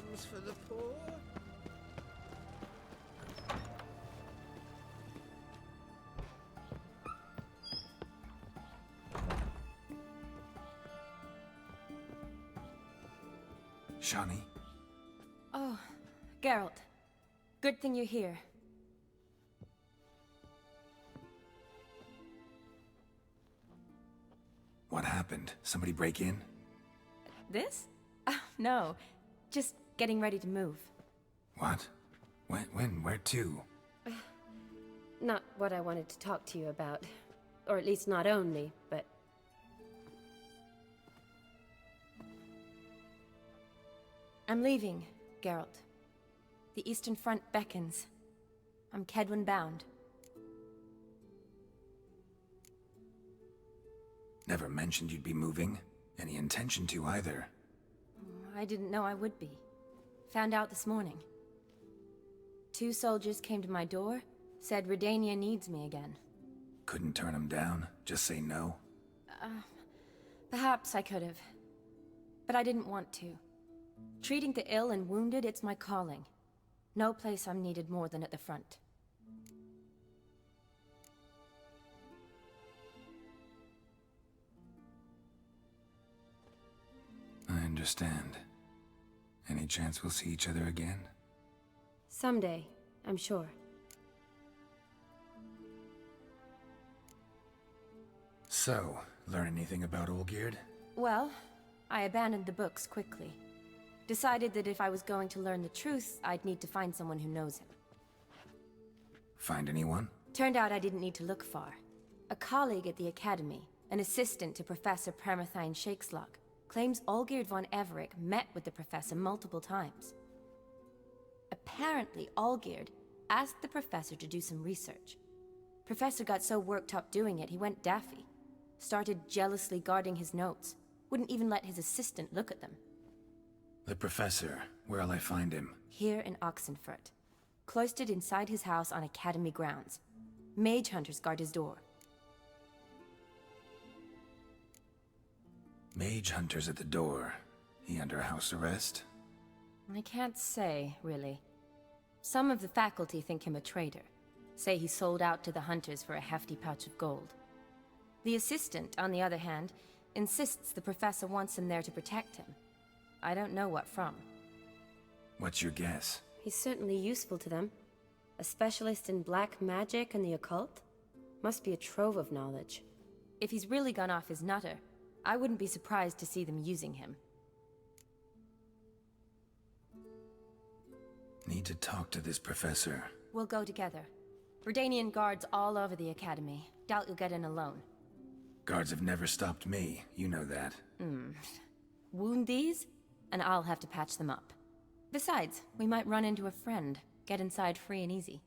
arms for the poor. Shani? Oh, Geralt. Good thing you're here. What happened? Somebody break in? This? No. Just getting ready to move. What? When? Where to? Not what I wanted to talk to you about. Or at least not only, but... I'm leaving, Geralt. The Eastern Front beckons. I'm Kedwin bound. Never mentioned you'd be moving. Any intention to either. I didn't know I would be. Found out this morning. 2 soldiers came to my door, said Redania needs me again. Couldn't turn him down? Just say no? Perhaps I could have. But I didn't want to. Treating the ill and wounded, it's my calling. No place I'm needed more than at the front. I understand. Any chance we'll see each other again? Someday, I'm sure. So, learn anything about Oglierd? Well, I abandoned the books quickly. Decided that if I was going to learn the truth, I'd need to find someone who knows him. Find anyone? Turned out I didn't need to look far. A colleague at the Academy, an assistant to Professor Permathine Shakeslog, claims Oglierd von Everec met with the professor multiple times. Apparently, Oglierd asked the professor to do some research. Professor got so worked up doing it, he went daffy. Started jealously guarding his notes. Wouldn't even let his assistant look at them. The professor. Where'll I find him? Here in Oxenfurt. Cloistered inside his house on Academy grounds. Mage hunters guard his door. Mage hunters at the door. He under house arrest? I can't say, really. Some of the faculty think him a traitor. Say he sold out to the hunters for a hefty pouch of gold. The assistant, on the other hand, insists the professor wants him there to protect him. I don't know what from. What's your guess? He's certainly useful to them. A specialist in black magic and the occult? Must be a trove of knowledge. If he's really gone off his nutter, I wouldn't be surprised to see them using him. Need to talk to this professor. We'll go together. Redanian guards all over the Academy. Doubt you'll get in alone. Guards have never stopped me, you know that. Wound these, and I'll have to patch them up. Besides, we might run into a friend. Get inside free and easy.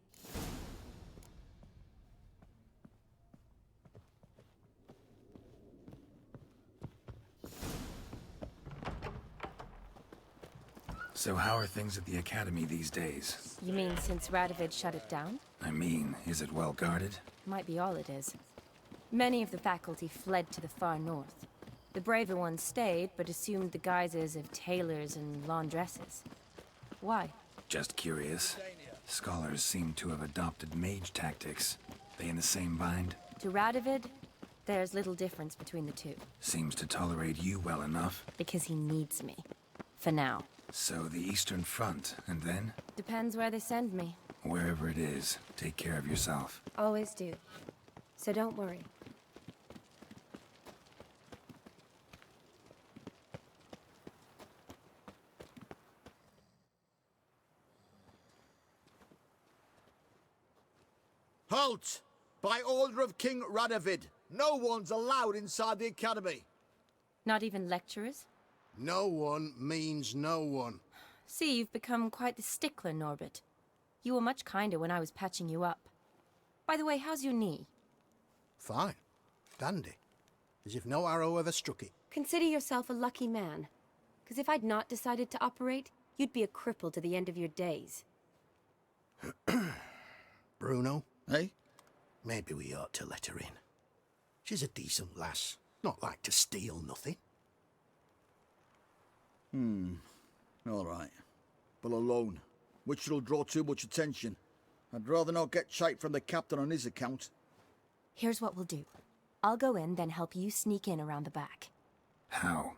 So how are things at the Academy these days? You mean since Radovid shut it down? I mean, is it well guarded? Might be all it is. Many of the faculty fled to the far north. The braver ones stayed, but assumed the guises of tailors and laundresses. Why? Just curious. Scholars seem to have adopted mage tactics. They in the same bind? To Radovid, there's little difference between the two. Seems to tolerate you well enough. Because he needs me. For now. So the Eastern Front, and then? Depends where they send me. Wherever it is, take care of yourself. Always do. So don't worry. Halt! By order of King Radovid, no one's allowed inside the Academy. Not even lecturers? No one means no one. See, you've become quite the stickler, Norbert. You were much kinder when I was patching you up. By the way, how's your knee? Fine. Dandy. As if no arrow ever struck it. Consider yourself a lucky man. Because if I'd not decided to operate, you'd be a cripple to the end of your days. Bruno, eh? Maybe we ought to let her in. She's a decent lass. Not like to steal nothing. All right. people alone, which will draw too much attention. I'd rather not get shite from the captain on his account. Here's what we'll do. I'll go in, then help you sneak in around the back. How?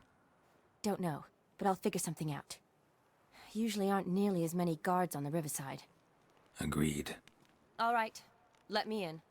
Don't know, but I'll figure something out. Usually aren't nearly as many guards on the riverside. Agreed. All right, let me in.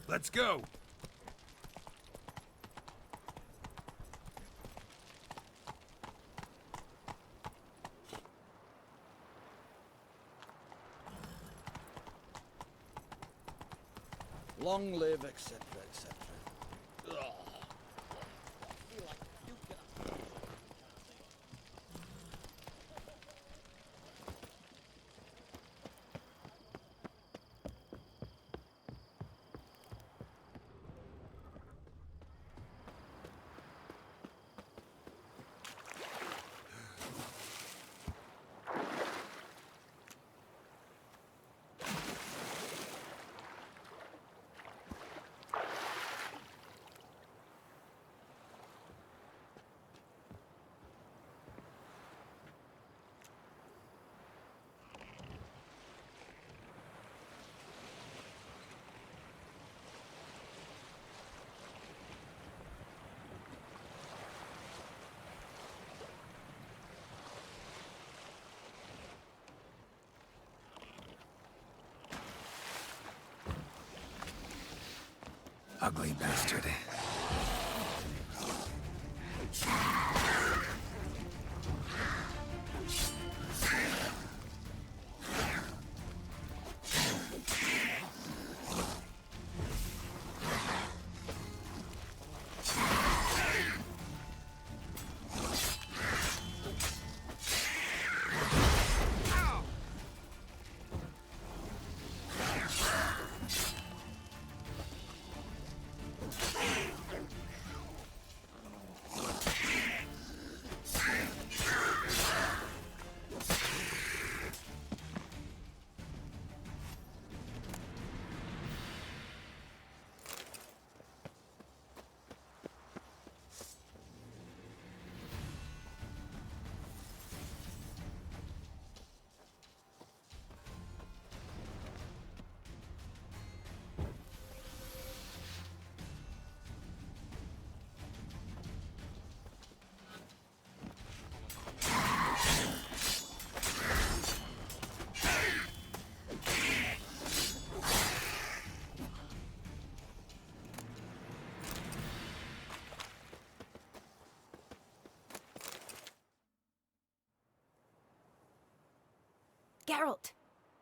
Let's go! Long live, etc., etc. Ugh. I feel like puking. Ugly bastard. Geralt!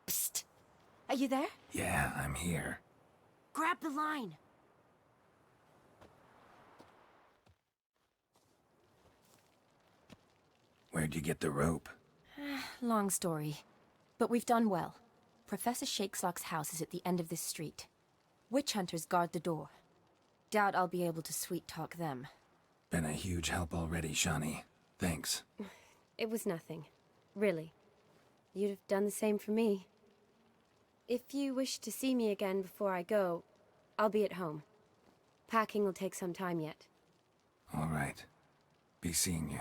Psst! Are you there? Yeah, I'm here. Grab the line! Where'd you get the rope? Long story. But we've done well. Professor Shakesock's house is at the end of this street. Witch hunters guard the door. Doubt I'll be able to sweet-talk them. Been a huge help already, Shani. Thanks. It was nothing. Really. You'd have done the same for me. If you wish to see me again before I go, I'll be at home. Packing will take some time yet. All right. Be seeing you.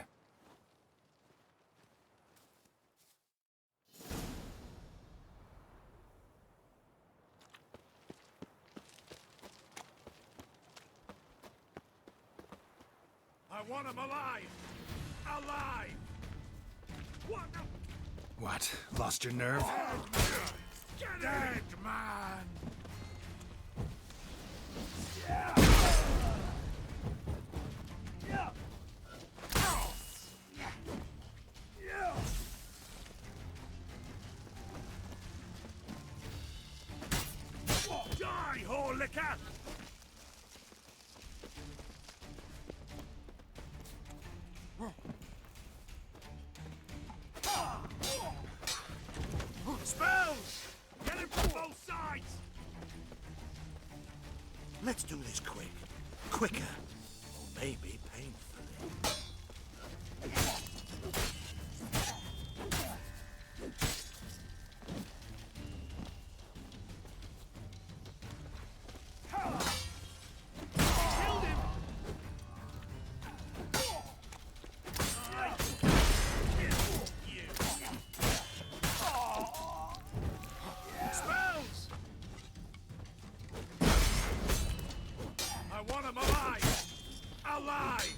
I want him alive! Alive! What the... What? Lost your nerve? Get dead, man! Die, whore liquor! Spells! Get him from both sides! Let's do this quick. Quicker. Or maybe painfully. Killed him! I killed you! Spells! I want him alive! Alive!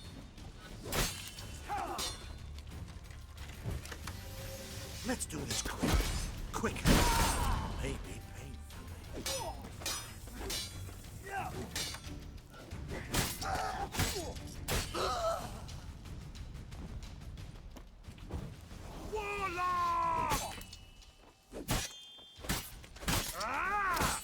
Let's do this quick. Quicker. Maybe painfully. Warlock! Ah!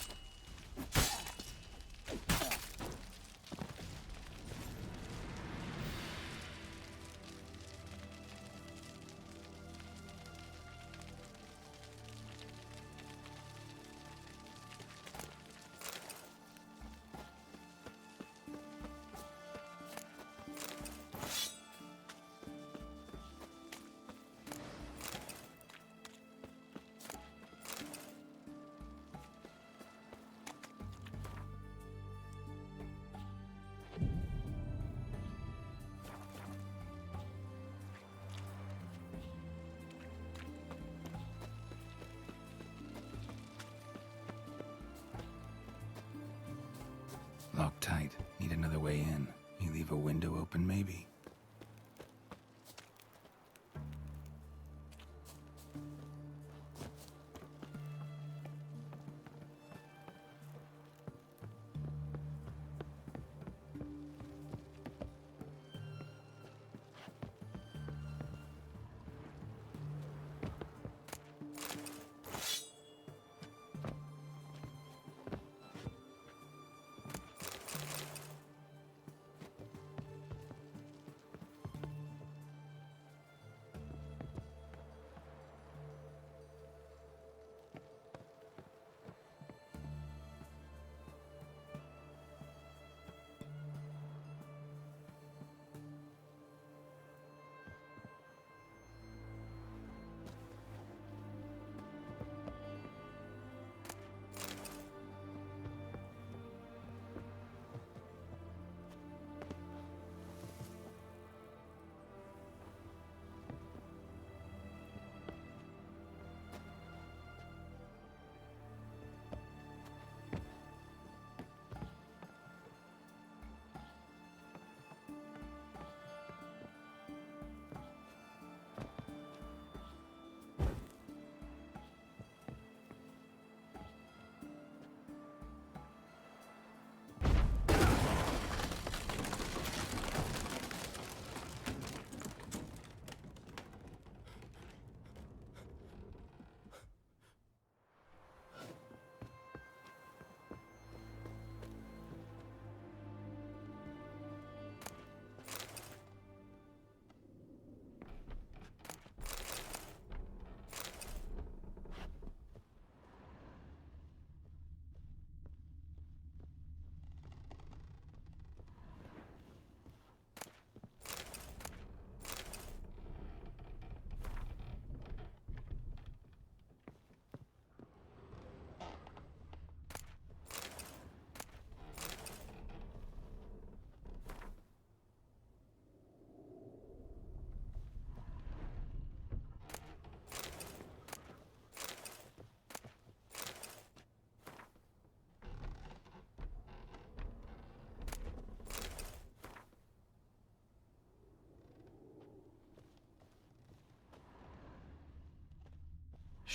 Locked tight. Need another way in. You leave a window open, maybe?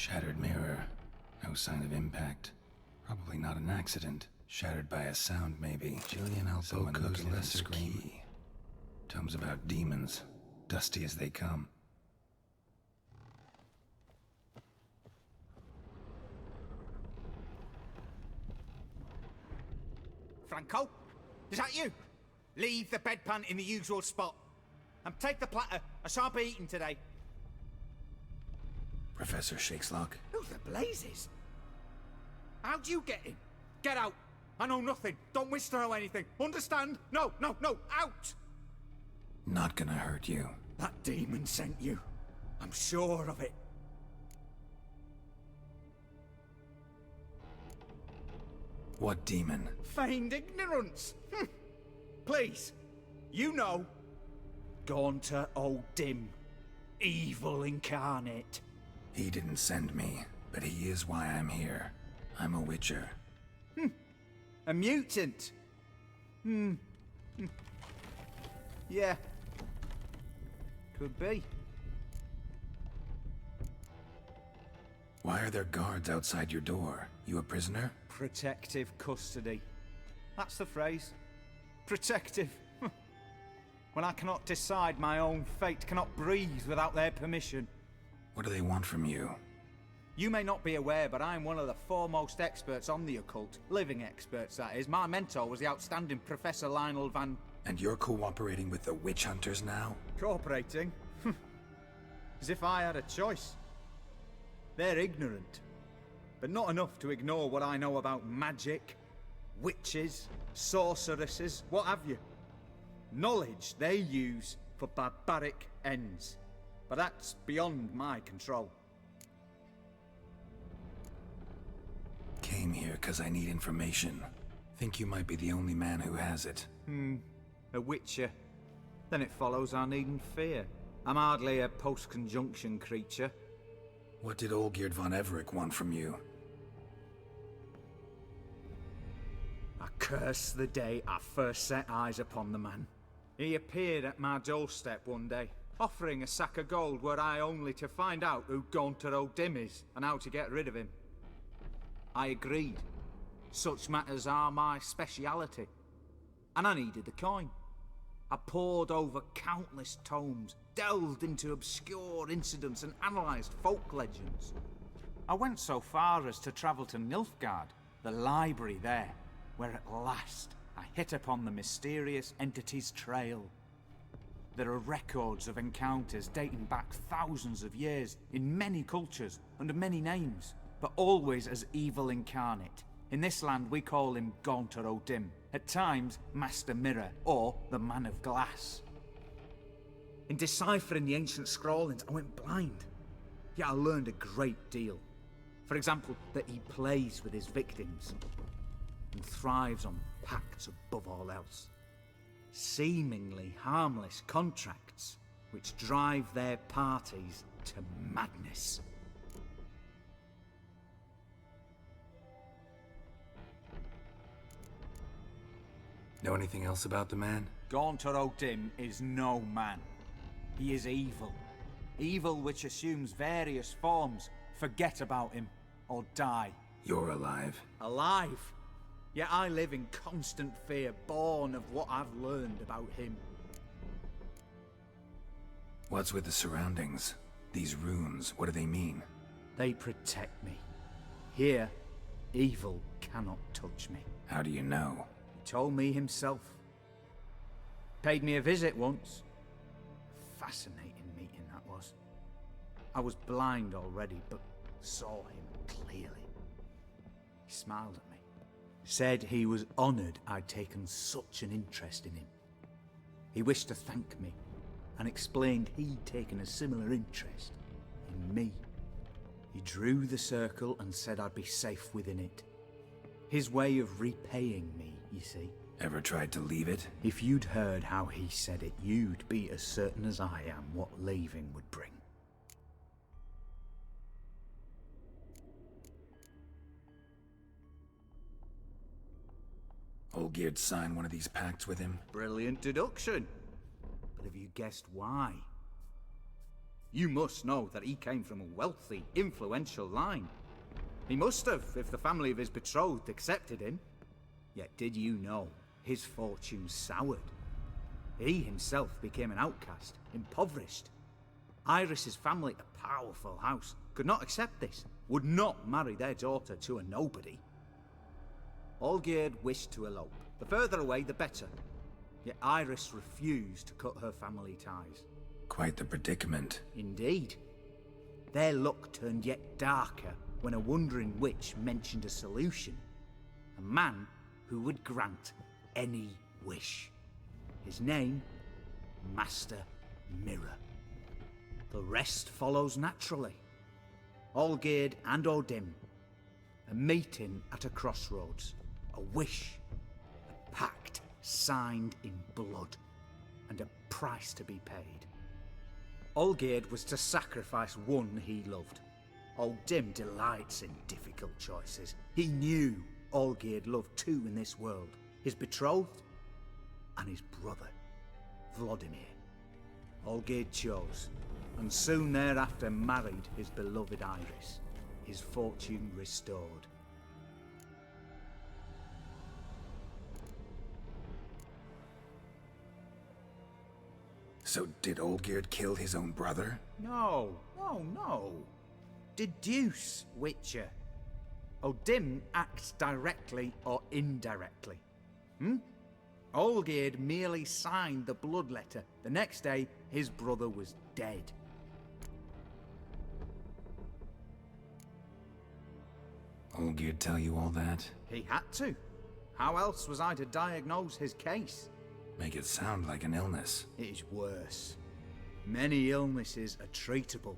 Shattered mirror. No sign of impact. Probably not an accident. Shattered by a sound, maybe. Jillian elbow and lose lesser key. Tomes about demons. Dusty as they come. Franco? Is that you? Leave the bedpan in the usual spot. And take the platter. I shan't be eating today. Professor Shakeslock. Who the blazes? How'd you get in? Get out. I know nothing. Don't wish to know anything. Understand? No, no, no. Out! Not gonna hurt you. That demon sent you. I'm sure of it. What demon? Feigned ignorance. Please. You know. Gaunter O'Dim. Evil incarnate. He didn't send me, but he is why I'm here. I'm a witcher. A mutant. Yeah. Could be. Why are there guards outside your door? You a prisoner? Protective custody. That's the phrase. Protective. When I cannot decide my own fate, cannot breathe without their permission. What do they want from you? You may not be aware, but I'm one of the foremost experts on the occult. Living experts, that is. My mentor was the outstanding Professor Lionel Van... And you're cooperating with the witch hunters now? Cooperating? As if I had a choice. They're ignorant. But not enough to ignore what I know about magic, witches, sorceresses, what have you. Knowledge they use for barbaric ends. But that's beyond my control. Came here because I need information. Think you might be the only man who has it. A witcher. Then it follows I needn't fear. I'm hardly a post-conjunction creature. What did Oglierd von Everec want from you? I curse the day I first set eyes upon the man. He appeared at my doorstep one day, offering a sack of gold were I only to find out who Gaunter O'Dim is and how to get rid of him. I agreed. Such matters are my speciality. And I needed the coin. I pored over countless tomes, delved into obscure incidents and analysed folk legends. I went so far as to travel to Nilfgaard, the library there, where at last I hit upon the mysterious entity's trail. There are records of encounters dating back thousands of years in many cultures under many names, but always as evil incarnate. In this land we call him Gaunter O'Dim, at times Master Mirror or the Man of Glass. In deciphering the ancient scrawlings I went blind, yet I learned a great deal. For example, that he plays with his victims and thrives on pacts above all else. Seemingly harmless contracts which drive their parties to madness. Know anything else about the man? Gaunter O'Dim is no man. He is evil. Evil which assumes various forms. Forget about him, or die. You're alive. Alive? Yet I live in constant fear, born of what I've learned about him. What's with the surroundings? These runes, what do they mean? They protect me. Here, evil cannot touch me. How do you know? He told me himself. Paid me a visit once. Fascinating meeting that was. I was blind already, but saw him clearly. He smiled at me. Said he was honoured I'd taken such an interest in him. He wished to thank me, and explained he'd taken a similar interest in me. He drew the circle and said I'd be safe within it. His way of repaying me, you see. Ever tried to leave it? If you'd heard how he said it, you'd be as certain as I am what leaving would bring. Oglierd signed one of these pacts with him? Brilliant deduction. But have you guessed why? You must know that he came from a wealthy, influential line. He must have, if the family of his betrothed accepted him. Yet did you know his fortune soured? He himself became an outcast, impoverished. Iris's family, a powerful house, could not accept this, would not marry their daughter to a nobody. Oglierd wished to elope. The further away, the better. Yet Iris refused to cut her family ties. Quite the predicament. Indeed. Their luck turned yet darker when a wandering witch mentioned a solution. A man who would grant any wish. His name, Master Mirror. The rest follows naturally. Oglierd and Odim. A meeting at a crossroads. A wish. A pact signed in blood. And a price to be paid. Oglierd was to sacrifice one he loved. Odim delights in difficult choices. He knew Oglierd loved two in this world. His betrothed and his brother, Vladimir. Oglierd chose, and soon thereafter married his beloved Iris, his fortune restored. So did Oglierd kill his own brother? No. Deduce, Witcher. Odim acts directly or indirectly. Oglierd merely signed the blood letter. The next day, his brother was dead. Oglierd tell you all that? He had to. How else was I to diagnose his case? Make it sound like an illness. It is worse. Many illnesses are treatable,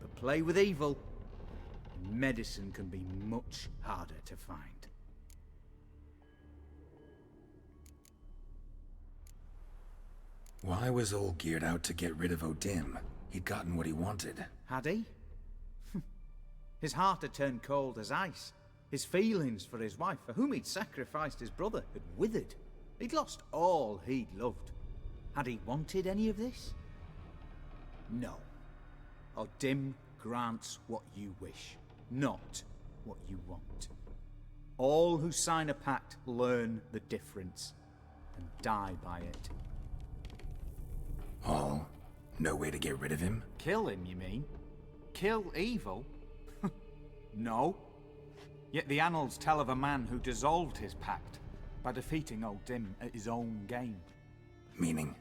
but play with evil, and medicine can be much harder to find. Why was Oglierd out to get rid of Odim? He'd gotten what he wanted. Had he? His heart had turned cold as ice. His feelings for his wife, for whom he'd sacrificed his brother, had withered. He'd lost all he'd loved. Had he wanted any of this? No. Odim grants what you wish, not what you want. All who sign a pact learn the difference and die by it. All? No way to get rid of him? Kill him, you mean? Kill evil? No. Yet the annals tell of a man who dissolved his pact by defeating Odim at his own game. Meaning?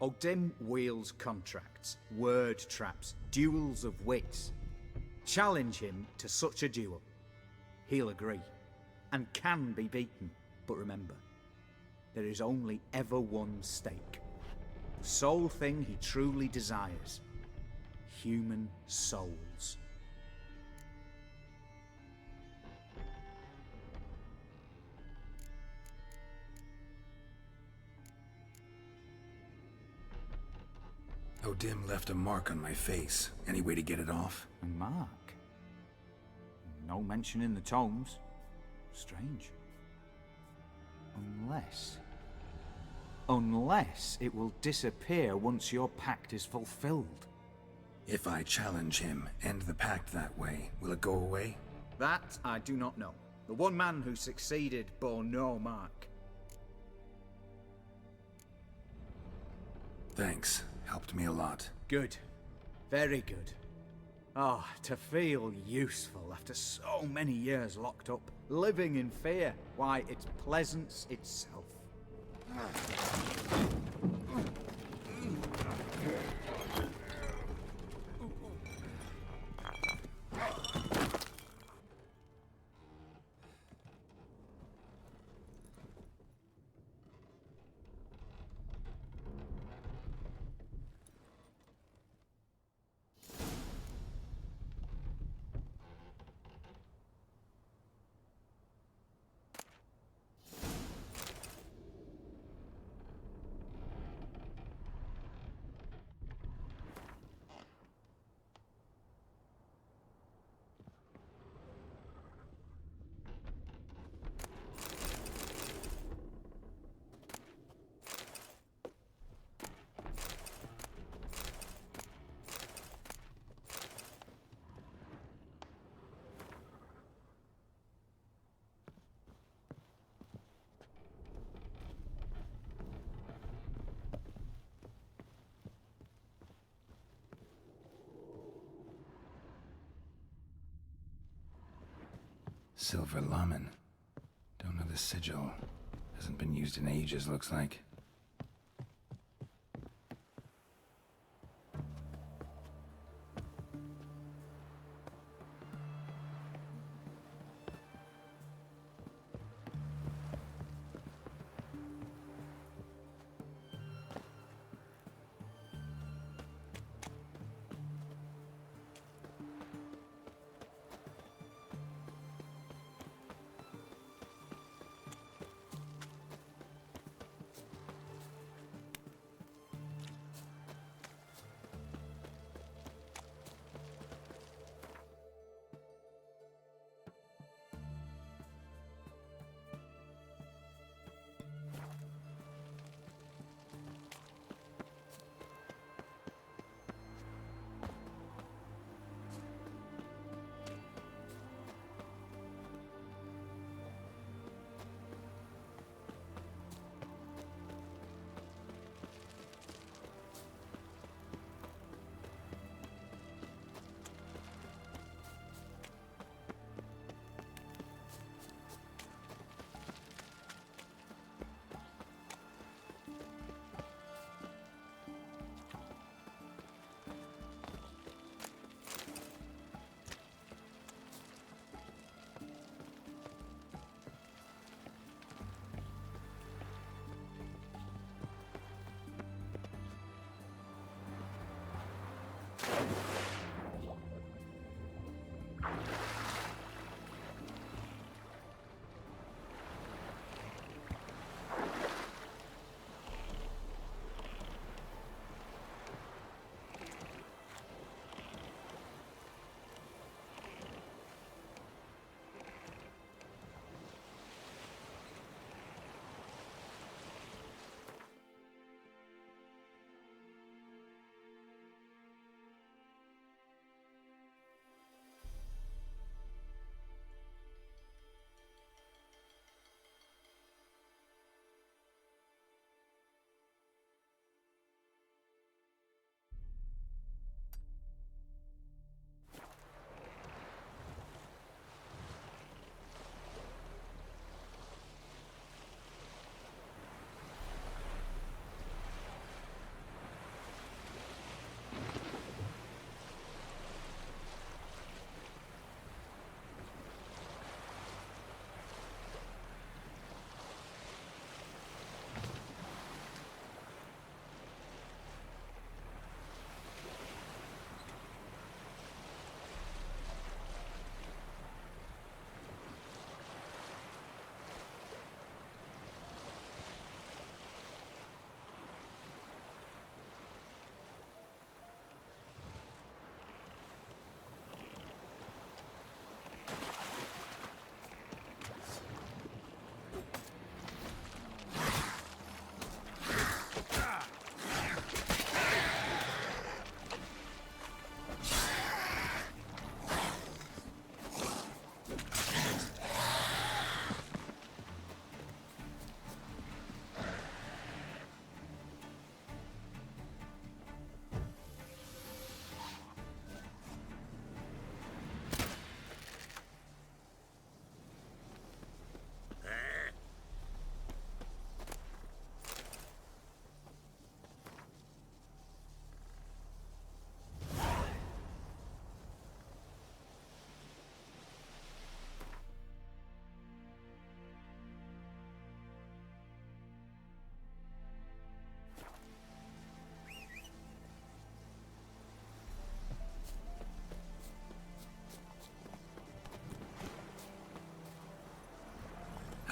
Odim wields contracts, word traps, duels of wits. Challenge him to such a duel. He'll agree, and can be beaten. But remember, there is only ever one stake. The sole thing he truly desires. Human souls. Odim left a mark on my face. Any way to get it off? A mark? No mention in the tomes. Strange. Unless it will disappear once your pact is fulfilled. If I challenge him, end the pact that way, will it go away? That I do not know. The one man who succeeded bore no mark. Thanks. Helped me a lot. Good. Very good. Oh, to feel useful after so many years locked up, living in fear. Why, it's pleasance itself. Silver Lamen. Don't know the sigil. Hasn't been used in ages, looks like.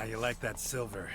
How you like that silver?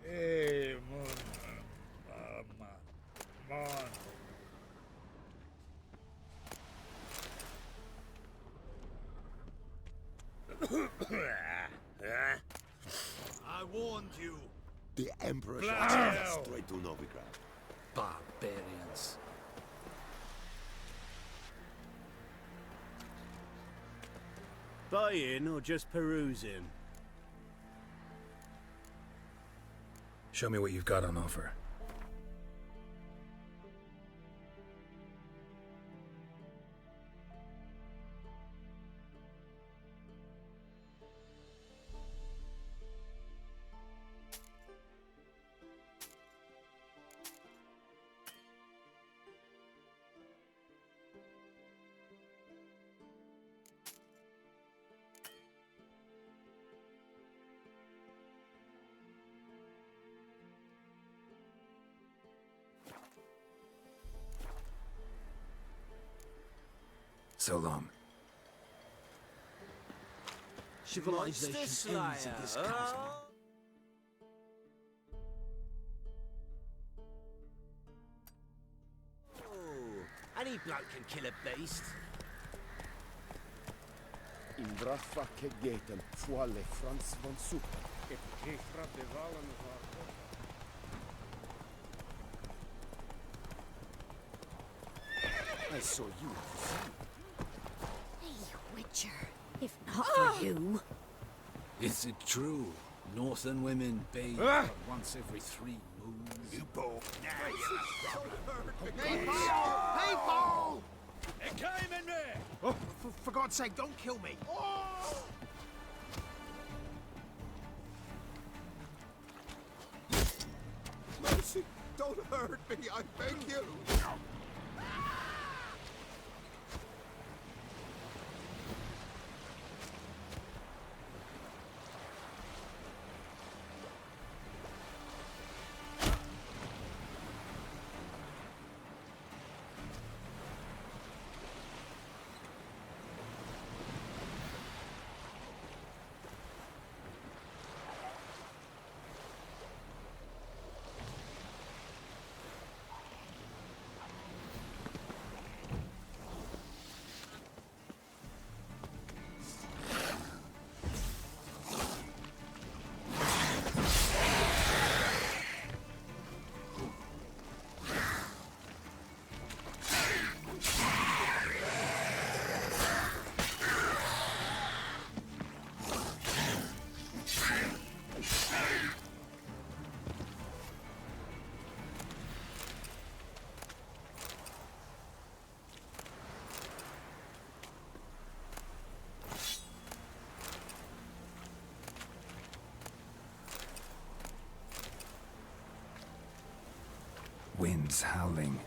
Hey, man. I warned you. The Emperor Bloody shall take us hell. straight to Novigrad. Barbarians. Buying or just perusing? Show me what you've got on offer. So long. Civilization ends in this castle. Oh, any bloke can kill a beast. In Brafa Kegeten, Fuale Franz von Super. I saw you at the sea. Hey, Witcher. If not for you. Is it true? Northern women bathe but once every 3 moons. You both. People! It came in there! Oh, for God's sake, don't kill me. Mercy, don't hurt me, I beg you. Winds howling.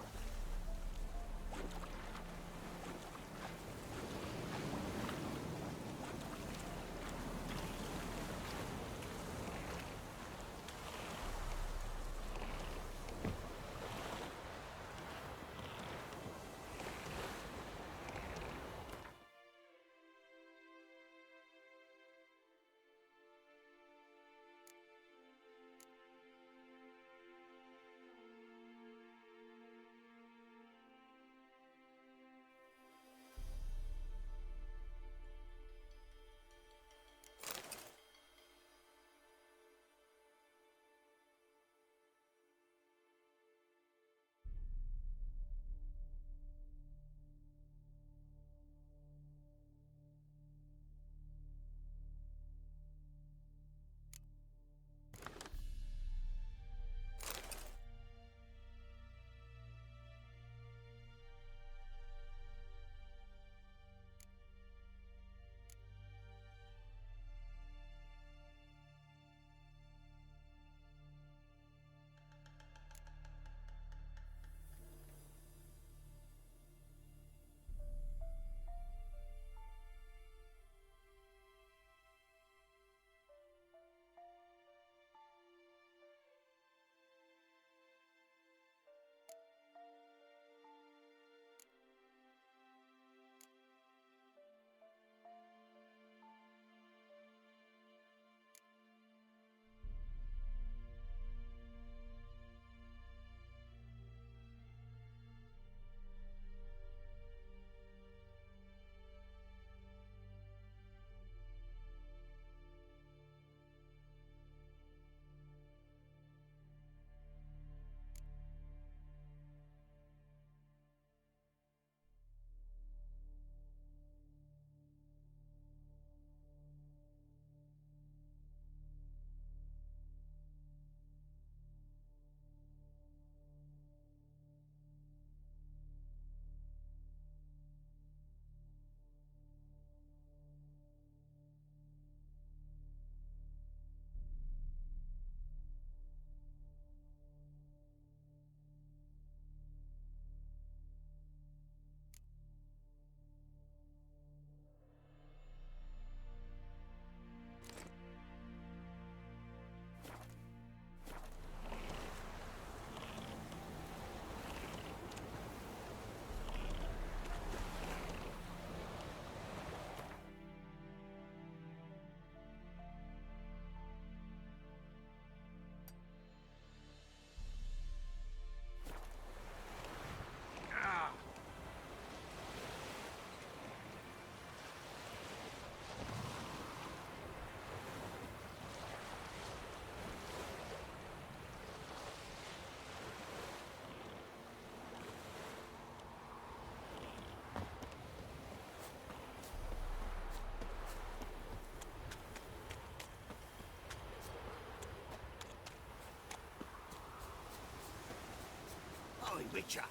Witcher!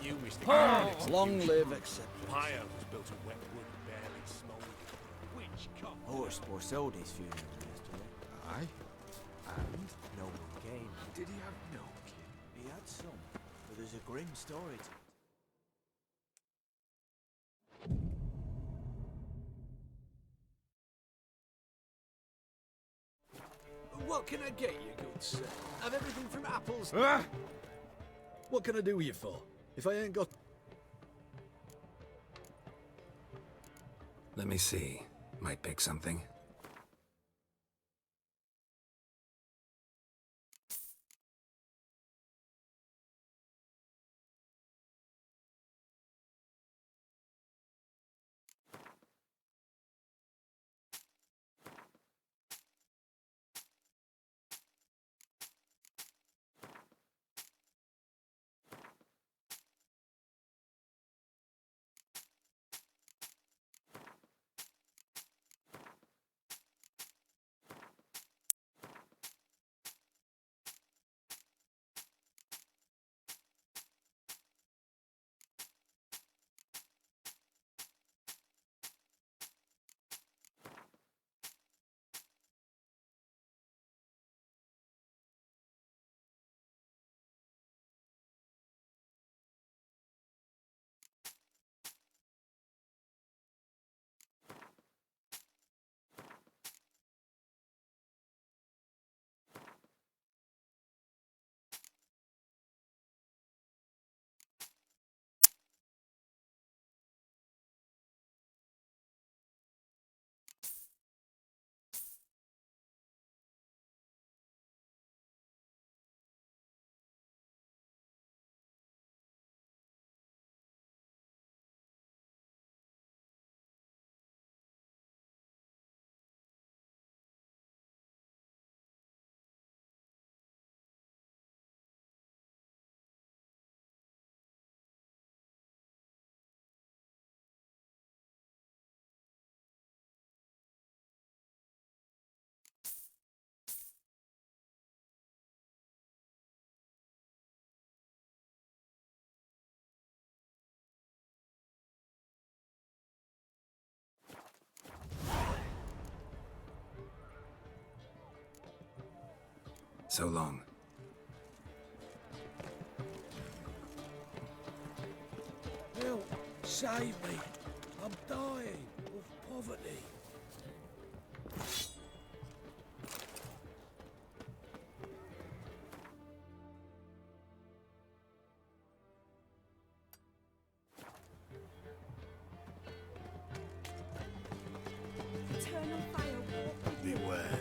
You, Mr. Oh, long live, etc. Pyre was built of wet wood, barely smouldering. Which come? Horse bore sold his funeral yesterday. Aye. And? No one came. Did he have no kin? He had some, but there's a grim story to it. What can I get you, good sir? Have everything from apples. Ah! What can I do with you for? If I ain't got... Let me see. Might pick something. So long. Help! Save me! I'm dying of poverty. Eternal fire walk with you. Beware.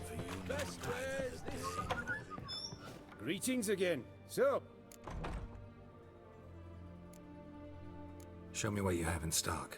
For you know Best neither wares the this- day nor the Greetings again. Sup? Show me what you have in stock.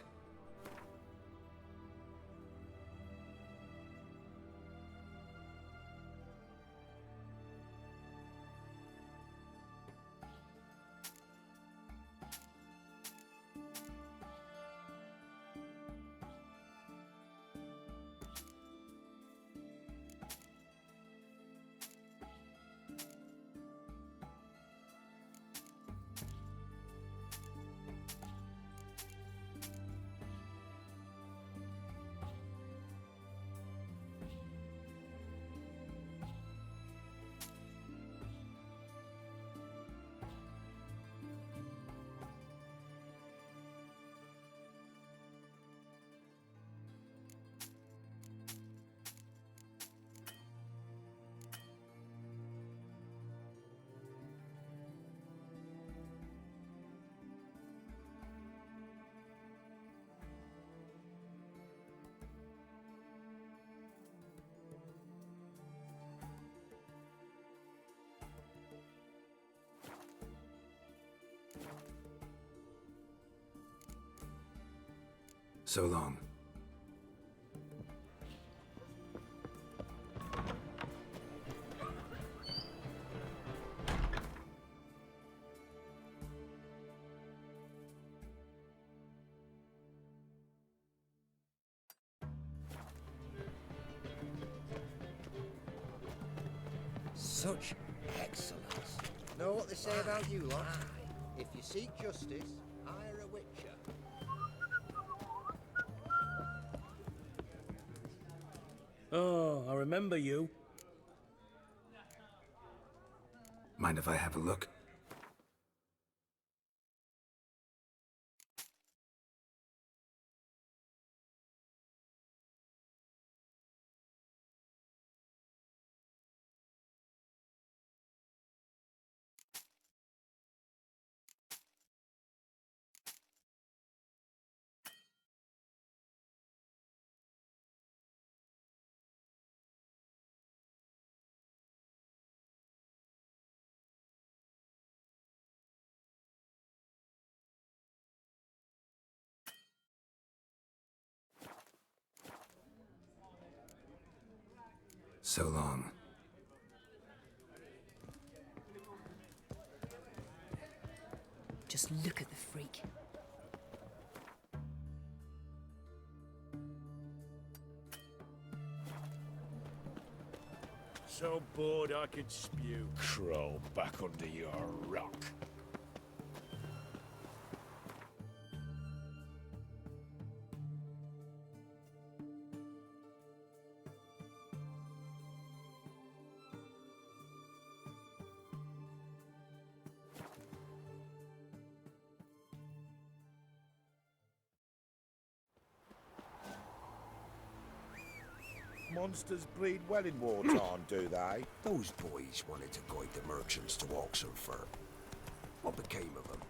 So long. such excellence. Know what they say about you lot? If you seek justice, hire a witcher. Oh, I remember you. Mind if I have a look? So long. Just look at the freak. So bored I could spew. Crawl back under your rock. Monsters breed well in wartime, do they? Those boys wanted to guide the merchants to Oxford for. What became of them?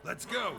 Let's go!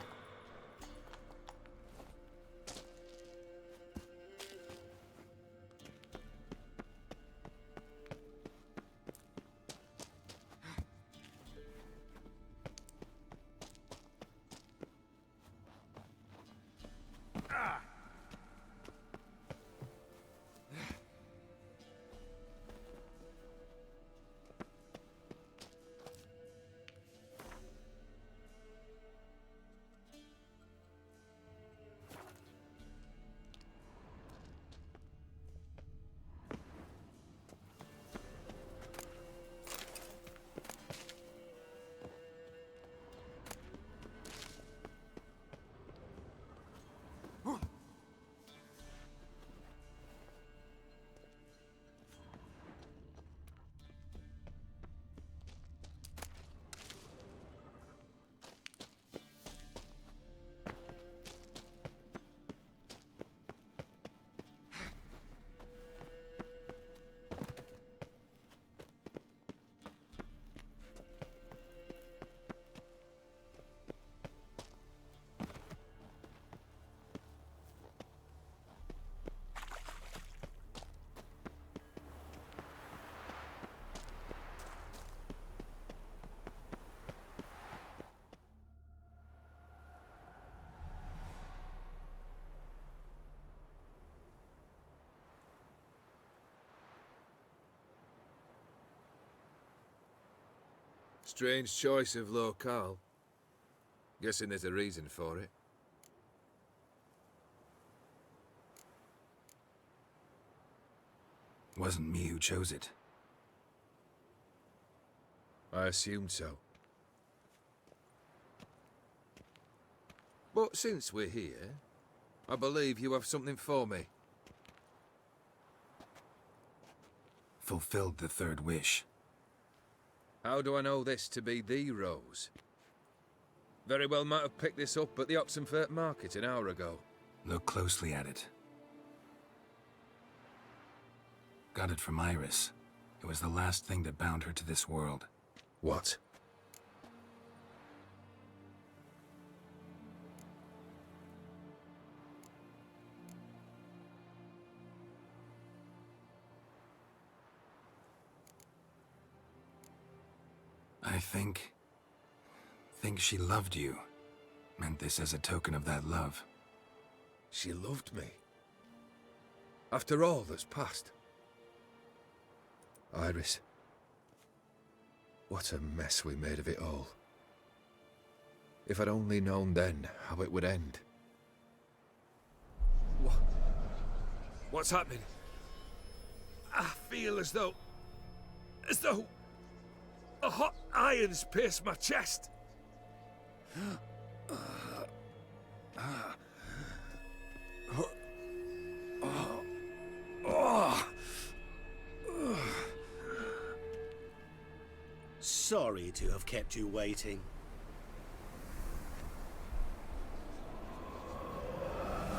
Strange choice of locale. Guessing there's a reason for it. Wasn't me who chose it. I assumed so. But since we're here, I believe you have something for me. Fulfilled the third wish. How do I know this to be the rose? Very well might have picked this up at the Oxenfurt market an hour ago. Look closely at it. Got it from Iris. It was the last thing that bound her to this world. What? I think she loved you. Meant this as a token of that love. She loved me. After all that's passed. Iris. What a mess we made of it all. If I'd only known then how it would end. What's happening? I feel as though a hot iron's pierced my chest. Sorry to have kept you waiting.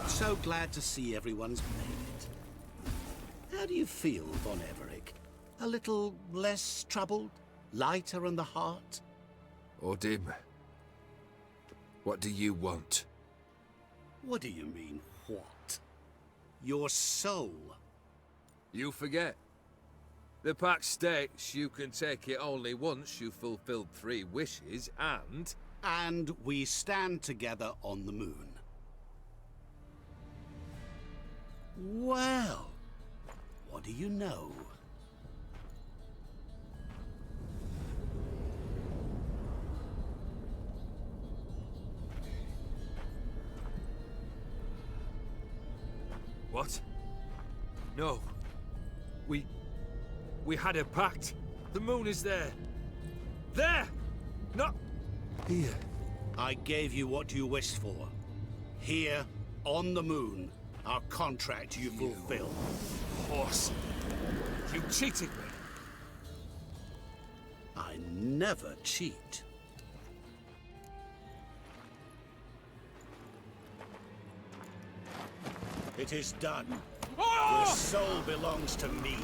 So glad to see everyone's made it. How do you feel, Von Everich? A little less troubled? Lighter in the heart? Odim, what do you want? What do you mean, what? Your soul. You forget. The pact states you can take it only once you've fulfilled 3 wishes, and... And we stand together on the moon. Well, what do you know? What? No. We had a pact. The moon is there. There! Not here. I gave you what you wished for. Here, on the moon, our contract you fulfilled. Horse. You cheated me. I never cheat. It is done. Your soul belongs to me.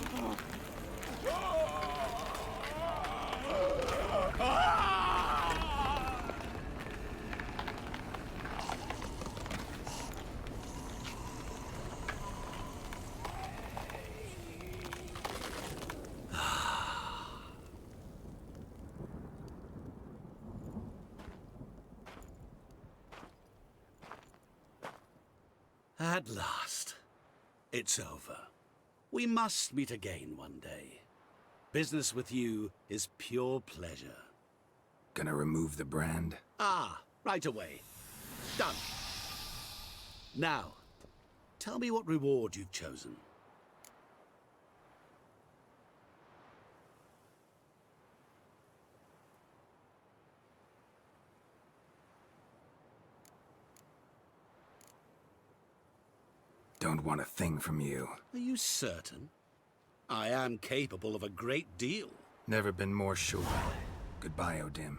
At last, it's over. We must meet again one day. Business with you is pure pleasure. Gonna remove the brand? Ah, right away. Done. Now, tell me what reward you've chosen. Don't want a thing from you. Are you certain? I am capable of a great deal. Never been more sure. Goodbye, Odim.